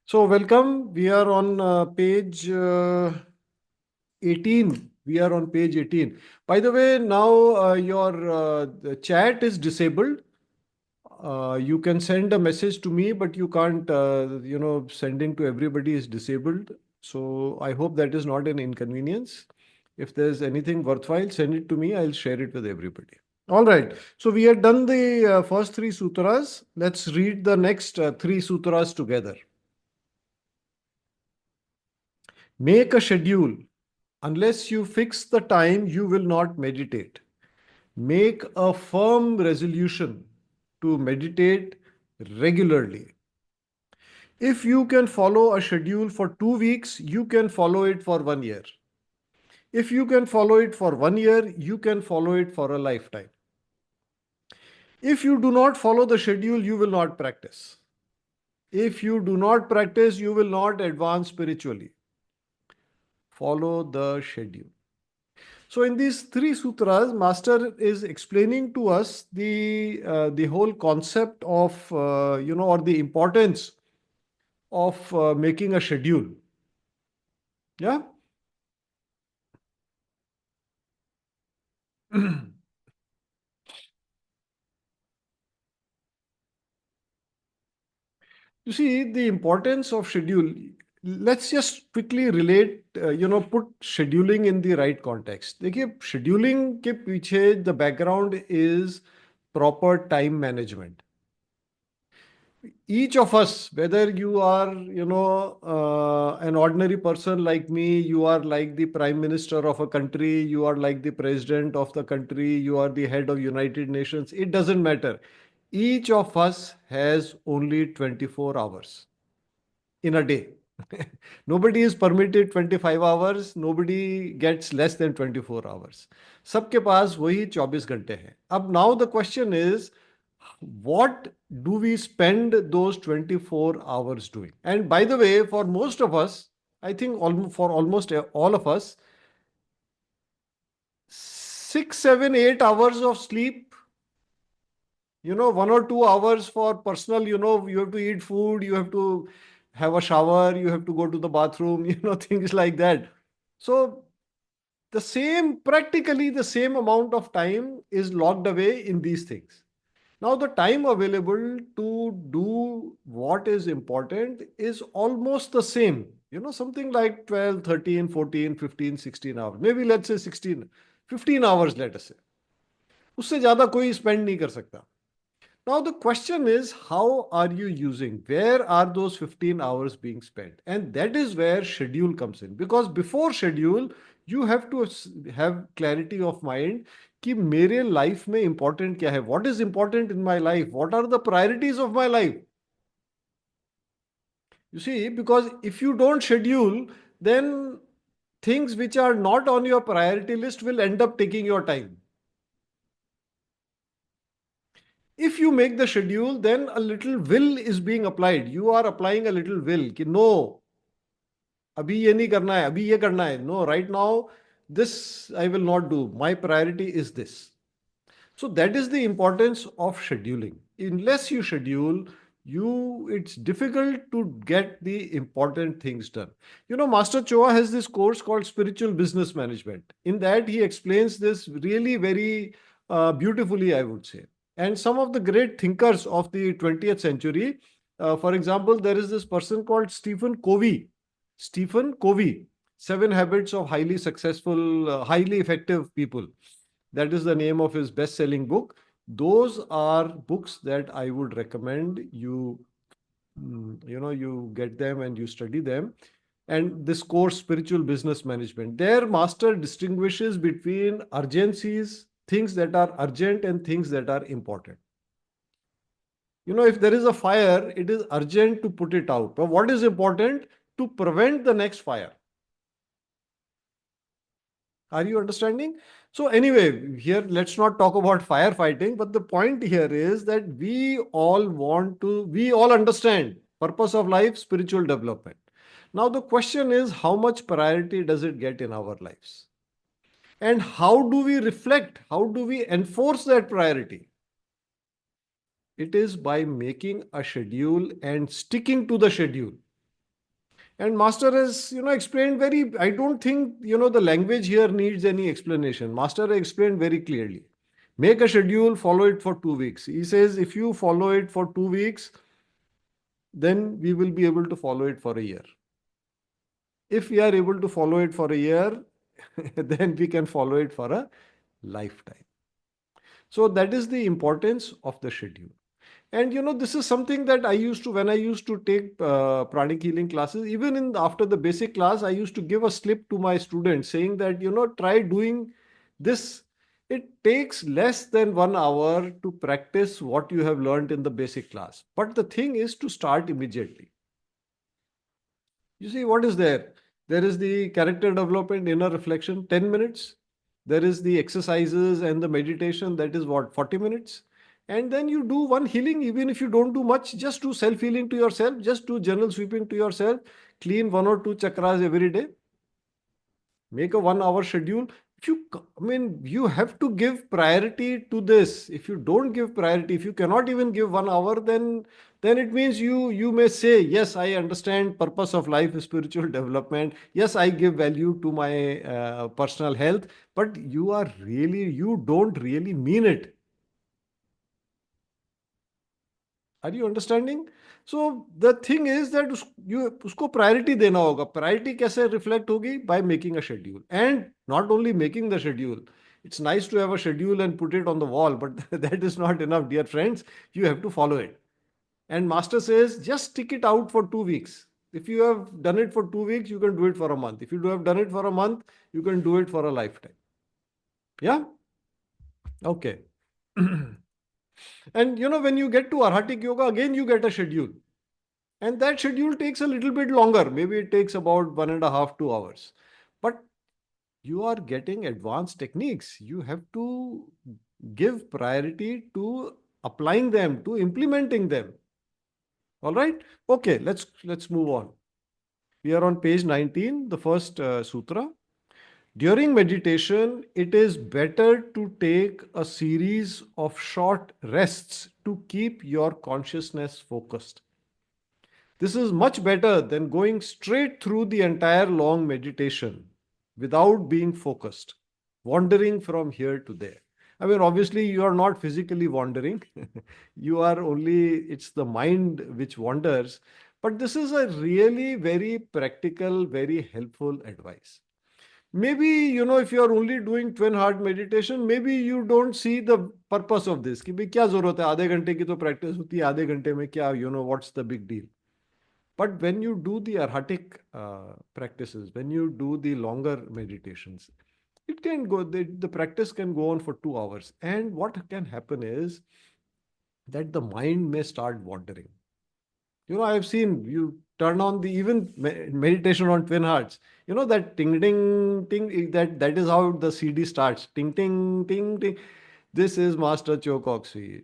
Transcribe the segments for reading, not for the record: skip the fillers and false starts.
So, welcome. We are on page 18. We are on page 18. By the way, now your the chat is disabled. You can send a message to me, but you can't, sending to everybody is disabled. So, I hope that is not an inconvenience. If there's anything worthwhile, send it to me. I'll share it with everybody. All right. So, we have done the first three sutras. Let's read the next three sutras together. Make a schedule. Unless you fix the time, you will not meditate. Make a firm resolution to meditate regularly. If you can follow a schedule for 2 weeks, you can follow it for 1 year. If you can follow it for 1 year, you can follow it for a lifetime. If you do not follow the schedule, you will not practice. If you do not practice, you will not advance spiritually. Follow the schedule. So in these three sutras, Master is explaining to us the whole concept of or the importance of making a schedule. Yeah. You see the importance of schedule. Let's just quickly relate, put scheduling in the right context. देखिए scheduling के पीछे the background is proper time management. Each of us, whether you are, an ordinary person like me, you are like the prime minister of a country, you are like the president of the country, you are the head of United Nations, it doesn't matter. Each of us has only 24 hours in a day. Nobody is permitted 25 hours, nobody gets less than 24 hours. सबके पास वही 24 घंटे हैं. अब now the question is, what do we spend those 24 hours doing? And by the way, for most of us, I think for almost all of us, 6, 7, 8 hours of sleep, 1 or 2 hours for personal, you have to eat food, you have to have a shower, you have to go to the bathroom, things like that. So practically the same amount of time is locked away in these things. Now, the time available to do what is important is almost the same. Something like 12, 13, 14, 15, 16 hours. Maybe let's say 16, 15 hours, let us say. उससे ज़्यादा कोई spend नहीं कर सकता. Now, the question is, how are you using? Where are those 15 hours being spent? And that is where schedule comes in. Because before schedule, you have to have clarity of mind कि मेरे life में important क्या है, what is important in my life, what are the priorities of my life. You see, because if you don't schedule, then things which are not on your priority list will end up taking your time. If you make the schedule, then a little will is being applied. You are applying a little will कि no, अभी ये नहीं करना है, अभी ये करना है. No, right now this I will not do. My priority is this. So that is the importance of scheduling. Unless you schedule, it's difficult to get the important things done. Master Choa has this course called Spiritual Business Management. In that, he explains this really very beautifully, I would say. And some of the great thinkers of the 20th century, for example, there is this person called Stephen Covey. Stephen Covey, Seven Habits of Highly Successful, Highly Effective People. That is the name of his best-selling book. Those are books that I would recommend you, you get them and you study them. And this course, Spiritual Business Management, their master distinguishes between urgencies, things that are urgent and things that are important. If there is a fire, it is urgent to put it out. But what is important? To prevent the next fire. Are you understanding? So anyway, here let's not talk about firefighting, but the point here is that we all understand purpose of life, spiritual development. Now the question is, how much priority does it get in our lives? And how do we reflect? How do we enforce that priority? It is by making a schedule and sticking to the schedule. And Master has, explained very, I don't think, the language here needs any explanation. Master explained very clearly. Make a schedule, follow it for 2 weeks. He says, if you follow it for 2 weeks, then we will be able to follow it for a year. If we are able to follow it for a year, then we can follow it for a lifetime. So that is the importance of the schedule. And this is something that I used to, when I used to take pranic healing classes, even in after the basic class, I used to give a slip to my students saying that, try doing this. It takes less than 1 hour to practice what you have learned in the basic class. But the thing is to start immediately. You see, what is there? There is the character development, inner reflection, 10 minutes. There is the exercises and the meditation, that is what, 40 minutes. And then you do one healing, even if you don't do much, just do self healing to yourself, just do general sweeping to yourself, clean 1 or 2 chakras every day. Make a 1 hour schedule. If you, I mean, you have to give priority to this. If you don't give priority, if you cannot even give 1 hour, then it means you may say, yes, I understand purpose of life is spiritual development. Yes, I give value to my personal health, but you don't really mean it. Are you understanding? So the thing is that you usko priority dena hoga. Priority kaise reflect hogi? By making a schedule. And not only making the schedule. It's nice to have a schedule and put it on the wall, but that is not enough, dear friends. You have to follow it. And Master says, just stick it out for 2 weeks. If you have done it for 2 weeks, you can do it for a month. If you have done it for a month, you can do it for a lifetime. Yeah? Okay. And when you get to Arhatic Yoga, again you get a schedule. And that schedule takes a little bit longer. Maybe it takes about 1.5, 2 hours. But you are getting advanced techniques. You have to give priority to applying them, to implementing them. All right. Okay. Let's move on. We are on page 19, the first sutra. During meditation, it is better to take a series of short rests to keep your consciousness focused. This is much better than going straight through the entire long meditation without being focused, wandering from here to there. I mean, obviously, you are not physically wandering. You are only, it's the mind which wanders. But this is a really very practical, very helpful advice. Maybe, if you are only doing twin heart meditation, maybe you don't see the purpose of this. कि भाई क्या जरूरत है आधे घंटे की तो practice होती है आधे घंटे में क्या what's the big deal. But when you do the arhatic practices, when you do the longer meditations, it can go, the practice can go on for 2 hours. And what can happen is that the mind may start wandering. I've seen you turn on the even meditation on twin hearts. That ting ding ting, that is how the CD starts. Ting ting ting ting. This is Master Choa.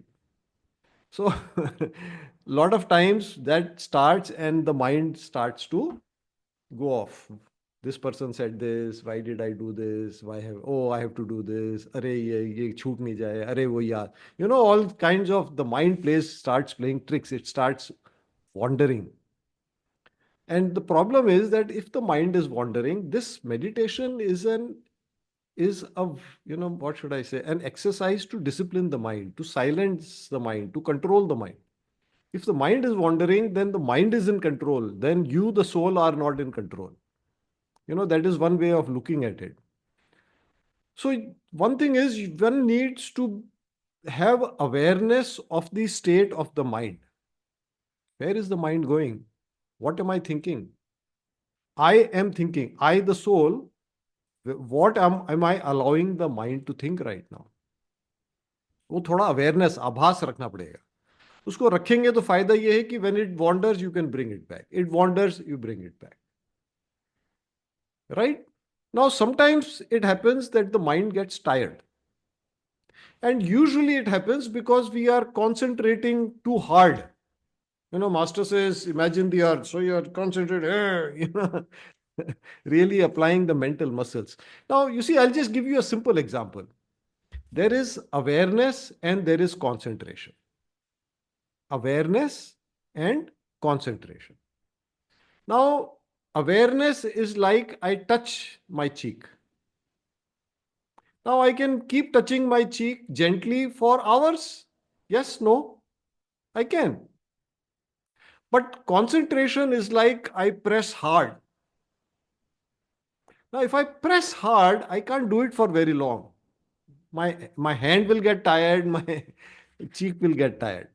So lot of times that starts and the mind starts to go off. This person said this, why did I do this? I have to do this. Arey ye chhoot nahi jaye. Arey wo yaad. All kinds of the mind starts playing tricks. It starts wandering. And the problem is that if the mind is wandering, this meditation is a, what should I say, an exercise to discipline the mind, to silence the mind, to control the mind. If the mind is wandering, then the mind is in control. Then you, the soul, are not in control. That is one way of looking at it. So one thing is one needs to have awareness of the state of the mind. Where is the mind going? What am I thinking? I am thinking. I, the soul, what am I allowing the mind to think right now? वो थोड़ा awareness आभास रखना पड़ेगा. उसको रखेंगे तो फायदा ये है कि when it wanders you can bring it back. It wanders, you bring it back. Right? Now, sometimes it happens that the mind gets tired. And usually it happens because we are concentrating too hard. Master says, imagine the earth. So you are concentrating, really applying the mental muscles. Now, you see, I'll just give you a simple example. There is awareness and there is concentration. Awareness and concentration. Now, Awareness is like I touch my cheek. Now I can keep touching my cheek gently for hours. Yes, no, I can. But concentration is like I press hard. Now, if I press hard, I can't do it for very long. My hand will get tired, my cheek will get tired.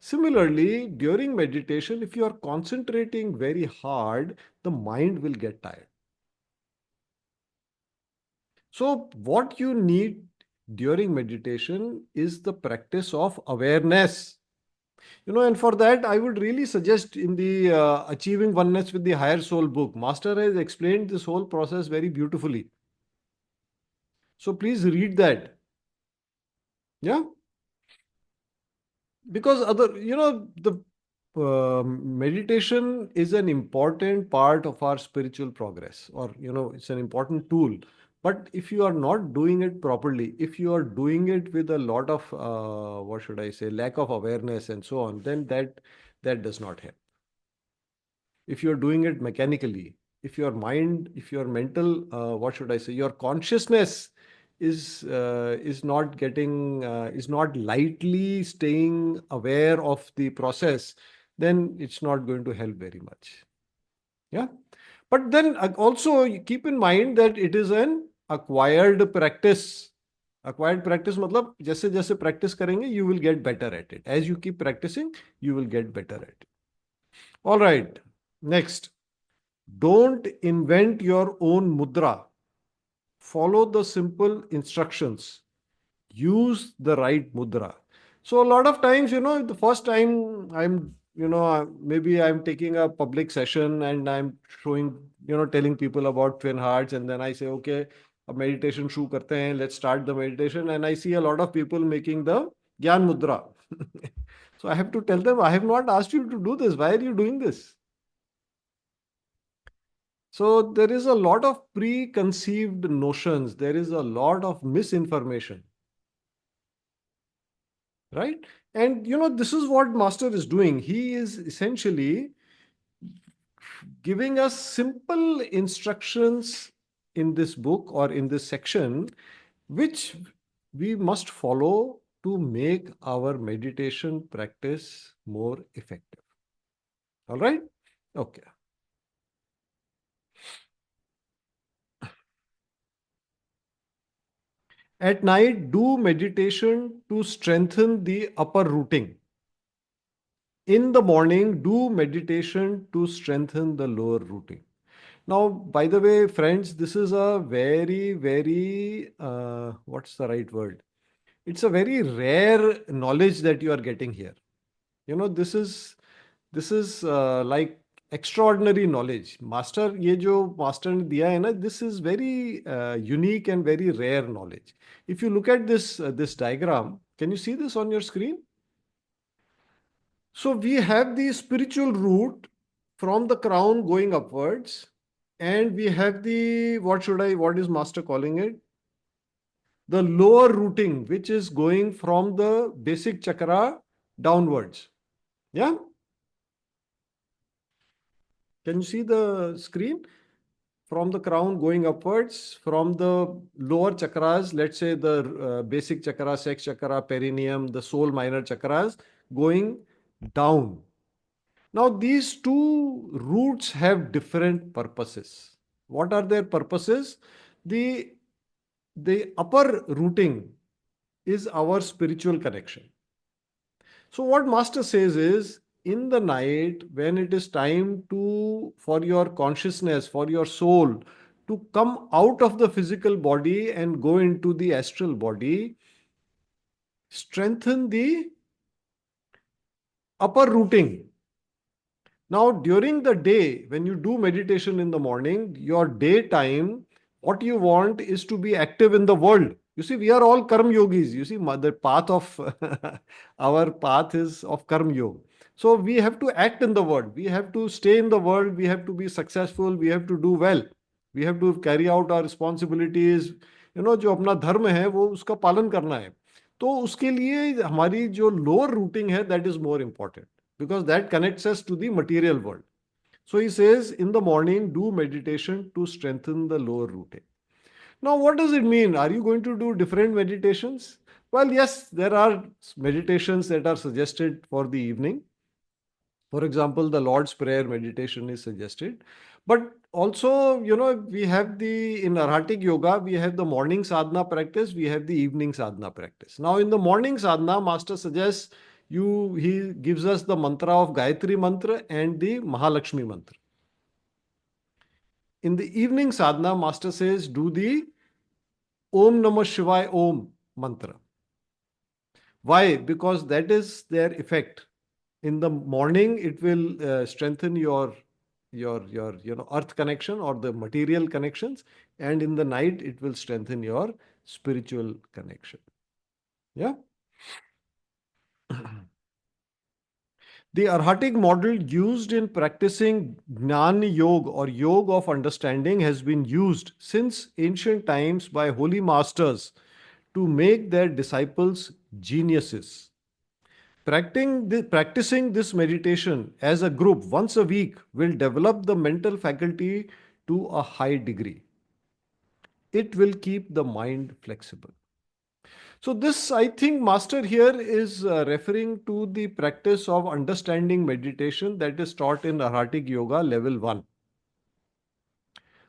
Similarly, during meditation, if you are concentrating very hard, the mind will get tired. So, what you need during meditation is the practice of awareness. And for that, I would really suggest in the Achieving Oneness with the Higher Soul book, Master has explained this whole process very beautifully. So, please read that. Yeah. Because the meditation is an important part of our spiritual progress, or it's an important tool. But if you are not doing it properly, if you are doing it with a lot of what should I say, lack of awareness and so on, then that does not help. If you're doing it mechanically, if your mind, if your mental, what should I say, your consciousness is not getting is not lightly staying aware of the process, then it's not going to help very much. Yeah. But then also keep in mind that it is an acquired practice. Acquired practice matlab जैसे जैसे practice करेंगे, you will get better at it. As you keep practicing, you will get better at it. All right. Next, don't invent your own mudra. Follow the simple instructions. Use the right mudra. So a lot of times, the first time maybe I'm taking a public session and I'm showing, telling people about twin hearts, and then I say, okay, a meditation shuru karte hain, let's start the meditation, and I see a lot of people making the Gyan Mudra. So I have to tell them, I have not asked you to do this. Why are you doing this? So there is a lot of preconceived notions. There is a lot of misinformation, right? And this is what Master is doing. He is essentially giving us simple instructions in this book or in this section, which we must follow to make our meditation practice more effective. All right? Okay. At night, do meditation to strengthen the upper rooting. In the morning, do meditation to strengthen the lower rooting. Now, by the way, friends, this is a very, very, what's the right word? It's a very rare knowledge that you are getting here. This is like extraordinary knowledge. Master, ये जो master ने दिया है ना, this is very unique and very rare knowledge. If you look at this diagram, can you see this on your screen? So we have the spiritual root from the crown going upwards, and we have the, what is Master calling it? The lower rooting, which is going from the basic chakra downwards. Yeah? Can you see the screen? From the crown going upwards, from the lower chakras, let's say the basic chakra, sex chakra, perineum, the soul minor chakras, going down. Now, these two roots have different purposes. What are their purposes? The, the upper rooting is our spiritual connection. So, what Master says is, in the night, when it is time for your consciousness, for your soul to come out of the physical body and go into the astral body, strengthen the upper rooting. Now, during the day, when you do meditation in the morning, your daytime, what you want is to be active in the world. You see, we are all karma yogis. You see, the path of our path is of karma yoga. So we have to act in the world. We have to stay in the world. We have to be successful. We have to do well. We have to carry out our responsibilities. जो अपना धर्म है वो उसका पालन करना है. तो उसके लिए हमारी जो लोअर रूटिंग है, that is more important, because that connects us to the material world. So he says, in the morning, do meditation to strengthen the lower root. Now, what does it mean? Are you going to do different meditations? Well, yes, there are meditations that are suggested for the evening. For example, the Lord's Prayer meditation is suggested. But also, we have in Arhatic Yoga, we have the morning sadhana practice, we have the evening sadhana practice. Now, in the morning sadhana, Master suggests he gives us the mantra of Gayatri mantra and the Mahalakshmi mantra. In the evening sadhana, Master says, do the Om Namah Shivaya Om mantra. Why? Because that is their effect. In the morning, it will strengthen your earth connection or the material connections, and in the night, it will strengthen your spiritual connection. Yeah. The Arhatic model used in practicing Jnana Yoga or Yoga of understanding has been used since ancient times by holy masters to make their disciples geniuses. Practicing this meditation as a group once a week will develop the mental faculty to a high degree. It will keep the mind flexible. So, this, I think, Master here is referring to the practice of understanding meditation that is taught in Arhatic Yoga level 1.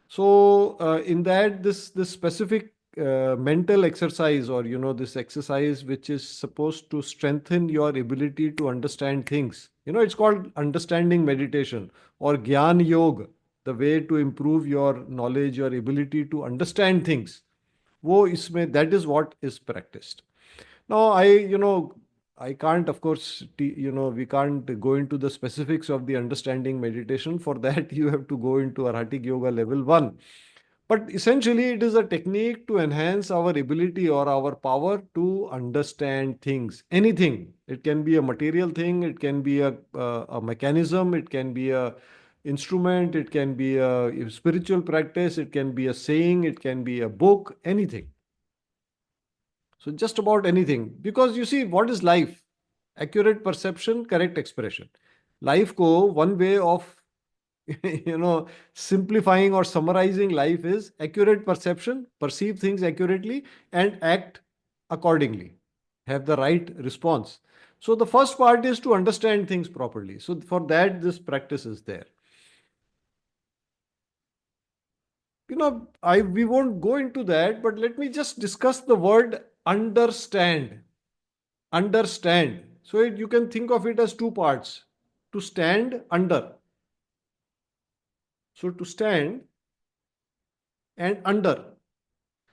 So, in that, this specific mental exercise, or this exercise which is supposed to strengthen your ability to understand things, it's called understanding meditation or Gyan Yoga, the way to improve your knowledge, your ability to understand things. That is what is practiced. Now, I can't, of course, we can't go into the specifics of the understanding meditation. For that, you have to go into Arhatic Yoga level 1. But essentially, it is a technique to enhance our ability or our power to understand things, anything. It can be a material thing, it can be a mechanism, it can be a instrument, it can be a spiritual practice, it can be a saying, it can be a book, anything. So just about anything. Because you see, what is life? Accurate perception, correct expression. Life ko one way of simplifying or summarizing life is accurate perception, perceive things accurately, and act accordingly. Have the right response. So the first part is to understand things properly. So for that, this practice is there. We won't go into that, but let me just discuss the word understand. Understand. So you can think of it as two parts. To stand under. So to stand and under.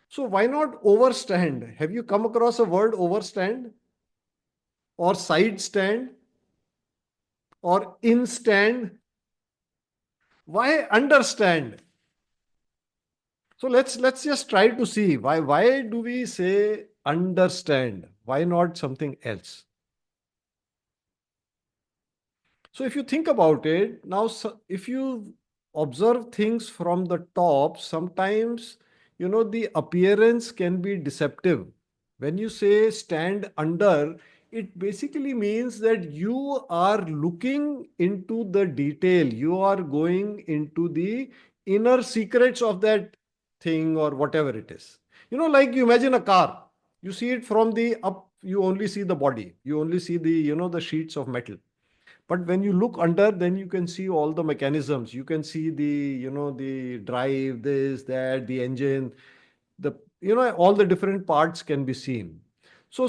So why not overstand? Have you come across a word overstand or side stand or in stand? Why understand? So let's just try to see why do we say understand? Why not something else? So if you think about it, now if you observe things from the top, sometimes the appearance can be deceptive. When you say stand under, it basically means that you are looking into the detail. You are going into the inner secrets of that thing or whatever it is. Like you imagine a car. You see it from the up, you only see the body. You only see the sheets of metal. But when you look under, then you can see all the mechanisms. You can see the drive, this, that, the engine, all the different parts can be seen. So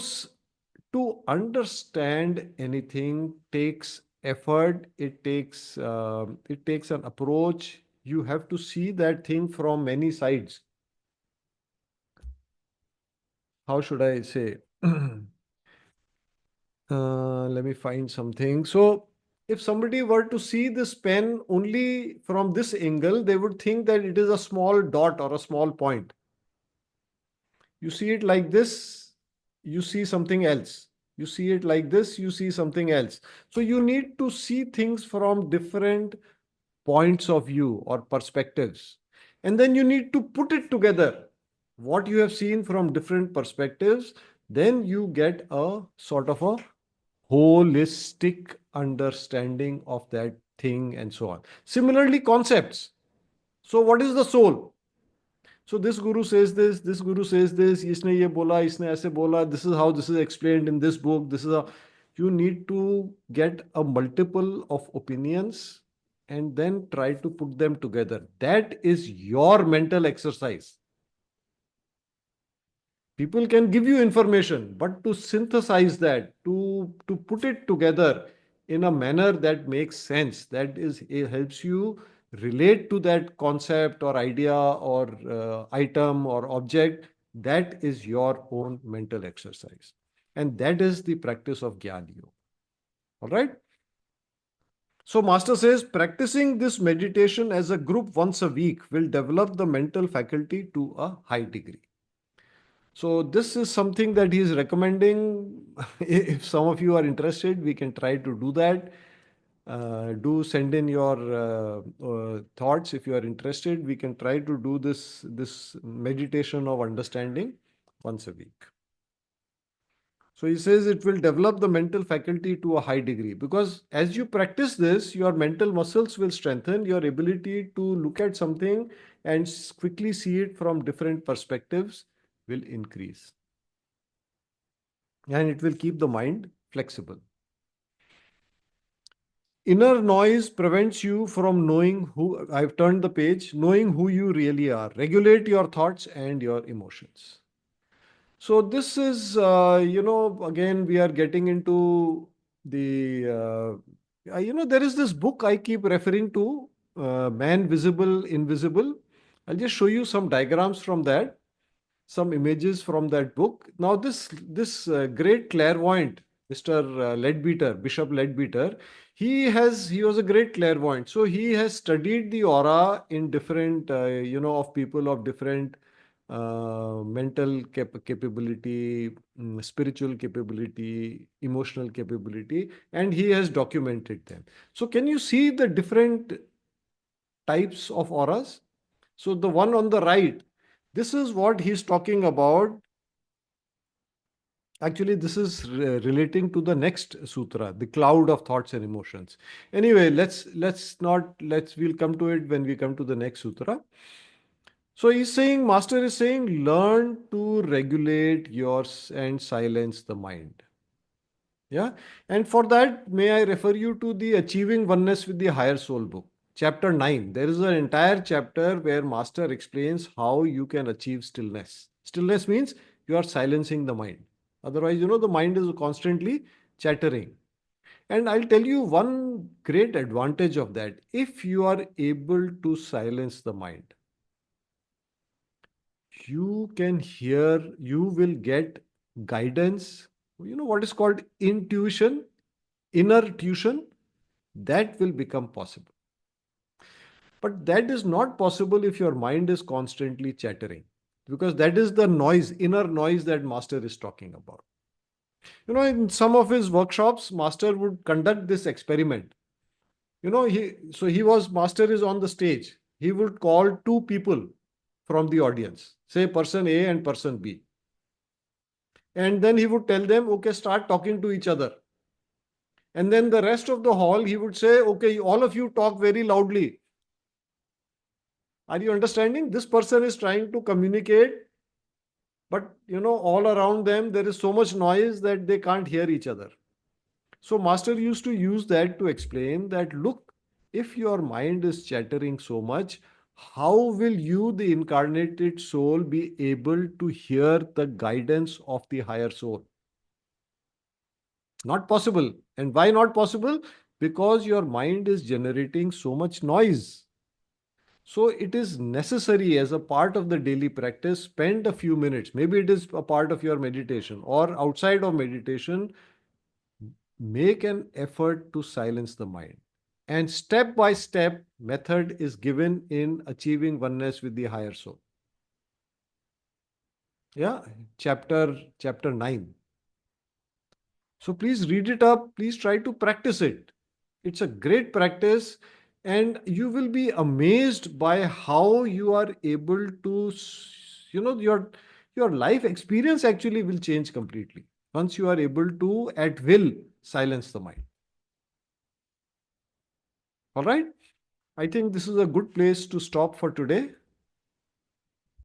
to understand anything takes effort. It takes an approach. You have to see that thing from many sides. How should I say? Let me find something. So, if somebody were to see this pen only from this angle, they would think that it is a small dot or a small point. You see it like this, you see something else. You see it like this, you see something else. So, you need to see things from different points of view or perspectives. And then you need to put it together. What you have seen from different perspectives, then you get a sort of a holistic understanding of that thing, and so on. Similarly, concepts. So, what is the soul? So this guru says this guru says this, इसने ये बोला, इसने ऐसे बोला, this is how this is explained in this book, this is how you need to get a multiple of opinions and then try to put them together. That is your mental exercise. People can give you information, but to synthesize that, to put it together in a manner that makes sense, that is, it helps you relate to that concept or idea or item or object, that is your own mental exercise. And that is the practice of Gyan Yoga. All right. So, Master says practicing this meditation as a group once a week will develop the mental faculty to a high degree. So this is something that he is recommending. If some of you are interested, we can try to do that. Do send in your thoughts if you are interested. We can try to do this meditation of understanding once a week. So he says it will develop the mental faculty to a high degree, because as you practice this, your mental muscles will strengthen, your ability to look at something and quickly see it from different perspectives will increase. And it will keep the mind flexible. Inner noise prevents you from knowing who, I've turned the page, knowing who you really are. Regulate your thoughts and your emotions. So this is, again, we are getting into there is this book I keep referring to, Man Visible, Invisible. I'll just show you some diagrams from that, some images from that book. Now, this great clairvoyant, Mr. Leadbeater, Bishop Leadbeater, he was a great clairvoyant. So he has studied the aura in different, of people of different mental capability, spiritual capability, emotional capability, and he has documented them. So can you see the different types of auras? So the one on the right, this is what he's talking about. Actually, this is relating to the next sutra, the cloud of thoughts and emotions. Anyway, we'll come to it when we come to the next sutra. So Master is saying, learn to regulate yours and silence the mind. Yeah. And for that, may I refer you to the Achieving Oneness with the Higher Soul book, chapter 9. There is an entire chapter where Master explains how you can achieve stillness. Stillness means you are silencing the mind. Otherwise, the mind is constantly chattering. And I'll tell you one great advantage of that. If you are able to silence the mind, you can hear, you will get guidance, what is called intuition, inner tuition, that will become possible. But that is not possible if your mind is constantly chattering, because that is the noise, inner noise that Master is talking about. In some of his workshops, Master would conduct this experiment. Master is on the stage. He would call two people from the audience, say person A and person B. And then he would tell them, okay, start talking to each other. And then the rest of the hall, he would say, okay, all of you talk very loudly. Are you understanding? This person is trying to communicate, but all around them, there is so much noise that they can't hear each other. So Master used to use that to explain that, look, if your mind is chattering so much, how will you, the incarnated soul, be able to hear the guidance of the higher soul? Not possible. And why not possible? Because your mind is generating so much noise. So it is necessary, as a part of the daily practice, spend a few minutes. Maybe it is a part of your meditation or outside of meditation, make an effort to silence the mind. And step by step method is given in Achieving Oneness with the Higher Soul. Yeah, chapter 9. So please read it up. Please try to practice it. It's a great practice, and you will be amazed by how you are able to, your life experience actually will change completely once you are able to, at will, silence the mind. All right. I think this is a good place to stop for today.